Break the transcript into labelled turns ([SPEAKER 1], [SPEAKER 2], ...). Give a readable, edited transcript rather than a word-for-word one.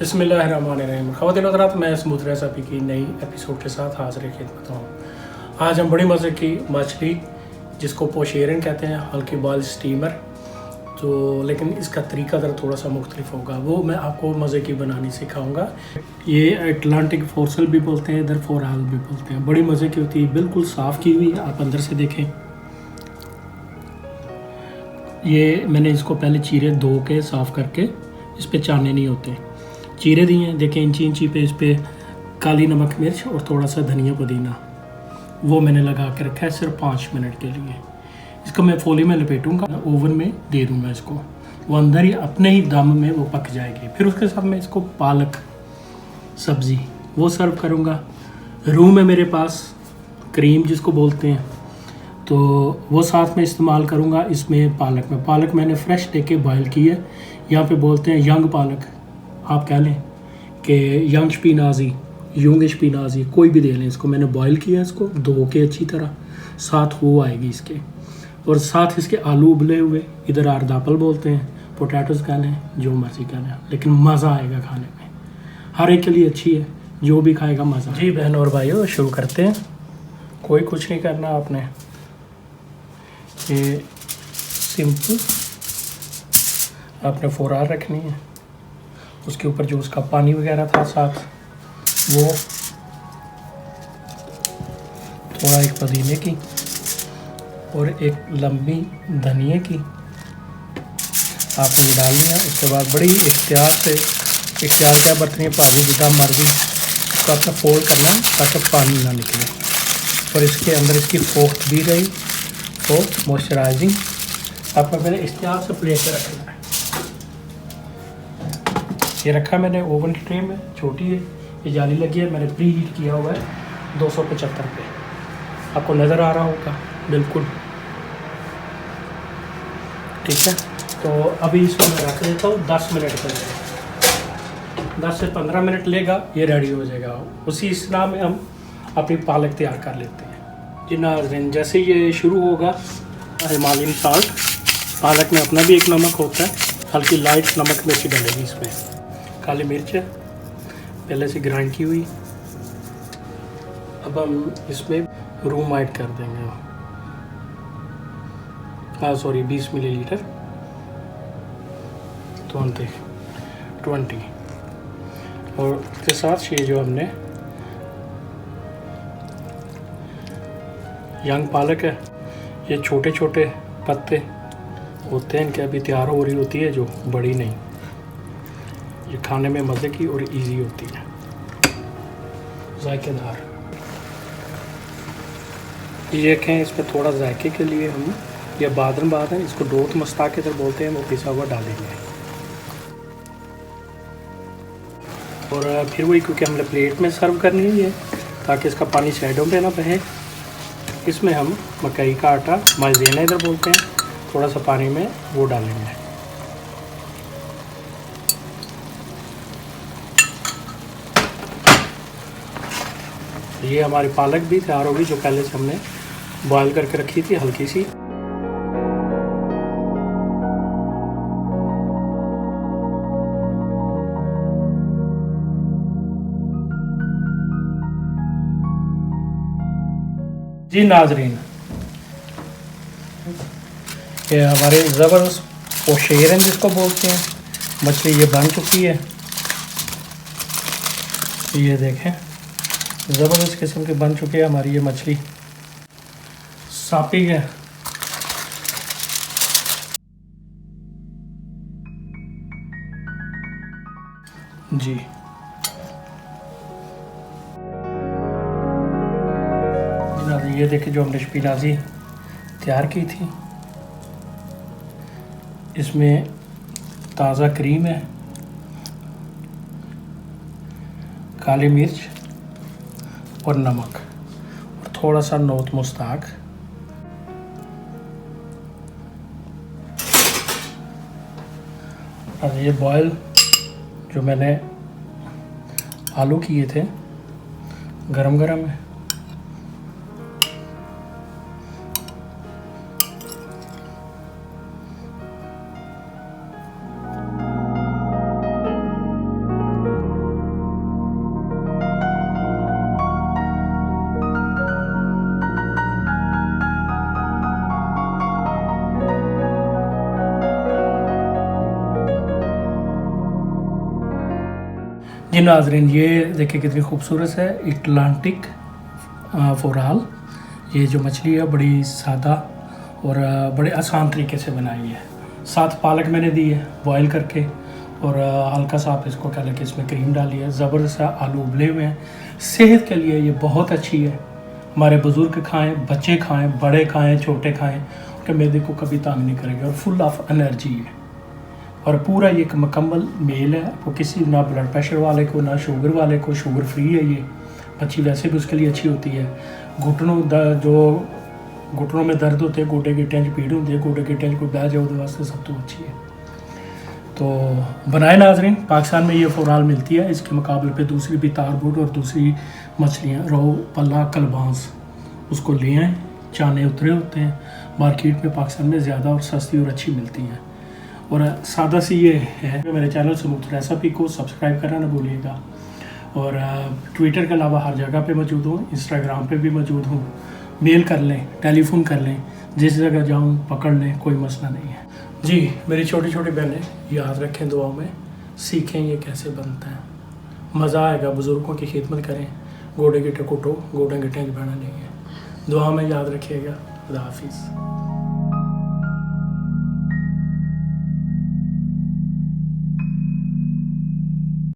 [SPEAKER 1] बिस्मिल्लाहिर्रहमानिर्रहीम। ख़वातीन व हज़रात, मैं स्मूथ रेसिपी की नई एपिसोड के साथ हाज़िर खिदमत हूँ। आज हम बड़ी मज़े की मछली जिसको पोशेरन कहते हैं, हल्की बॉयल स्टीमर, तो लेकिन इसका तरीका ज़रा थोड़ा सा मुख्तलिफ होगा, वो मैं आपको मज़े की बनानी सिखाऊंगा। ये अटलांटिक फोर्सल भी बोलते हैं, इधर फोराल भी बोलते हैं। बड़ी मज़े की होती है, बिल्कुल साफ़ की हुई, आप अंदर से देखें। ये मैंने इसको पहले चीरे धो के साफ़ करके, इस पे चाने नहीं होते, चीरे दिए हैं। देखें इंची इंची पे इस पे काली नमक मिर्च और थोड़ा सा धनिया पुदीना, वो मैंने लगा के रखा है सिर्फ 5 मिनट के लिए। इसको मैं फोली में लपेटूंगा, ओवन में दे दूंगा इसको, वो अंदर ही अपने ही दम में वो पक जाएगी। फिर उसके साथ मैं इसको पालक सब्ज़ी वो सर्व करूंगा। रूम है मेरे पास, क्रीम जिसको बोलते हैं, तो वो साथ में इस्तेमाल करूंगा। इसमें पालक मैंने फ़्रेश लेके बॉयल की है। यहाँ पे बोलते हैं यंग पालक, आप कह लें कि यंग शपीनाजी, यूंग शपीनाजी, कोई भी दे लें। इसको मैंने बॉयल किया, इसको धो के अच्छी तरह, साथ वो आएगी इसके, और साथ इसके आलू उबले हुए, इधर आर्दापल बोलते हैं, पोटैटोज़ कह लें, जो मर्ज़ी कह लें, लेकिन मज़ा आएगा खाने में। हर एक के लिए अच्छी है, जो भी खाएगा मज़ा। जी बहन और भाइयों, शुरू करते हैं। कोई कुछ नहीं करना आपने, ये सिंपल आपने फोरार रखनी है, उसके ऊपर जो उसका पानी वगैरह था साथ वो, थोड़ा एक पुदीने की और एक लंबी धनिए की आपने डाल लिया। उसके बाद बड़ी एहतियात क्या बरतनी भाजी जितना मर्जी, इसको आपने फोल्ड करना है ताकि पानी ना निकले, और इसके अंदर इसकी फोक्त भी रही तो मॉइस्चराइजिंग। आपने पहले एहतियात से प्लेट पर रखना है। ये रखा मैंने ओवन की ट्रे में, छोटी है, ये जाली लगी है, मैंने प्री हीट किया हुआ है 275 पे, आपको नज़र आ रहा होगा बिल्कुल, ठीक है। तो अभी इसको मैं रख देता हूँ 10 मिनट के लिए, 10 से 15 मिनट लेगा, ये रेडी हो जाएगा। उसी इस्तेमाल में हम अपनी पालक तैयार कर लेते हैं। जी नाज़रीन, जैसे ये शुरू होगा, हिमालयन साल्ट, पालक में अपना भी एक नमक होता है, हल्की लाइट नमक मिर्ची डलेगी इसमें, काली मिर्च है पहले से ग्राइंड की हुई। अब हम इसमें रूम ऐड कर देंगे, 20 मिलीलीटर, 20, और इसके साथ ये जो हमने यंग पालक है, ये छोटे छोटे पत्ते होते हैं इनके, अभी तैयार हो रही होती है, जो बड़ी नहीं, ये खाने में मज़े की और इजी होती है, जायकेदार। ये देखें, इस पर थोड़ा जायके के लिए हम ये बादम इसको डोथ मस्ता के तरह बोलते हैं, वो पिसा हुआ डालेंगे। और फिर वही, क्योंकि हमने प्लेट में सर्व करनी है ताकि इसका पानी साइडों पे ना बहे, इसमें हम मकई का आटा, माइज़ेना इधर बोलते हैं, थोड़ा सा पानी में वो डालेंगे। ये हमारी पालक भी तैयार होगी, जो पहले से हमने बॉयल करके रखी थी हल्की सी। जी नाजरीन, ये हमारे ज़बरदस्त पोशेरन जिसको बोलते हैं मछली, ये बन चुकी है। ये देखें, ज़बरदस्त किस्म की बन चुकी है हमारी ये मछली, सापी है। जी ये देखिए, जो हमने शपीनाजी तैयार की थी, इसमें ताज़ा क्रीम है, काली मिर्च और नमक, और थोड़ा सा नौत मुस्ताक। और ये बॉयल जो मैंने आलू किए थे गरम गरम है, जी नाज़रीन, ये देखिए कितनी खूबसूरत है अटलांटिक फोराल। ये जो मछली है बड़ी सादा और बड़े आसान तरीके से बनाई है। साथ पालक मैंने दी है बॉयल करके, और हल्का सा आप इसको क्या लगे इसमें क्रीम डाली है। ज़बरदस्त आलू उबले हुए हैं, सेहत के लिए ये बहुत अच्छी है। हमारे बुज़ुर्ग खाएं, बच्चे खाएं, बड़े खाएं, छोटे खाएं, उनके मैदे को कभी तंग नहीं करेगा और फुल ऑफ एनर्जी है। और पूरा ये एक मुकम्मल मील है। आपको किसी ना ब्लड प्रेशर वाले को ना शुगर वाले को, शुगर फ्री है ये मच्छी, वैसे भी उसके लिए अच्छी होती है। घुटनों में दर्द होते हैं, गोडे गिट्टियां च पीड़ होती है, गोडे गिट्टियां च कोई बह जाए उसके वास्ते सब तो अच्छी है। तो बनाए नाज़रीन, पाकिस्तान में ये फोराल मिलती है। इसके मुकाबले पे दूसरी भी तारबूट और दूसरी मछलियाँ रोहू, पल्ला, कलबांस, उसको ले आएँ। चाने उतरे होते हैं, मार्केट में पाकिस्तान में ज़्यादा और सस्ती और अच्छी मिलती हैं। और सादा सी ये है। मेरे चैनल स्मूथ रेसिपी को सब्सक्राइब करना ना भूलिएगा। और ट्विटर के अलावा हर जगह पे मौजूद हूँ, इंस्टाग्राम पे भी मौजूद हूँ। मेल कर लें, टेलीफोन कर लें, जिस जगह जाऊँ पकड़ लें, कोई मसला नहीं है। जी मेरी छोटी छोटी बहनें, याद रखें दुआ में, सीखें ये कैसे बनता है, मज़ा आएगा। बुज़ुर्गों की खिदमत करें, गोडे गिट्टे कुटो, गोडे गिट्टे बना नहीं है। दुआ में याद रखिएगा। खुदा हाफिज़।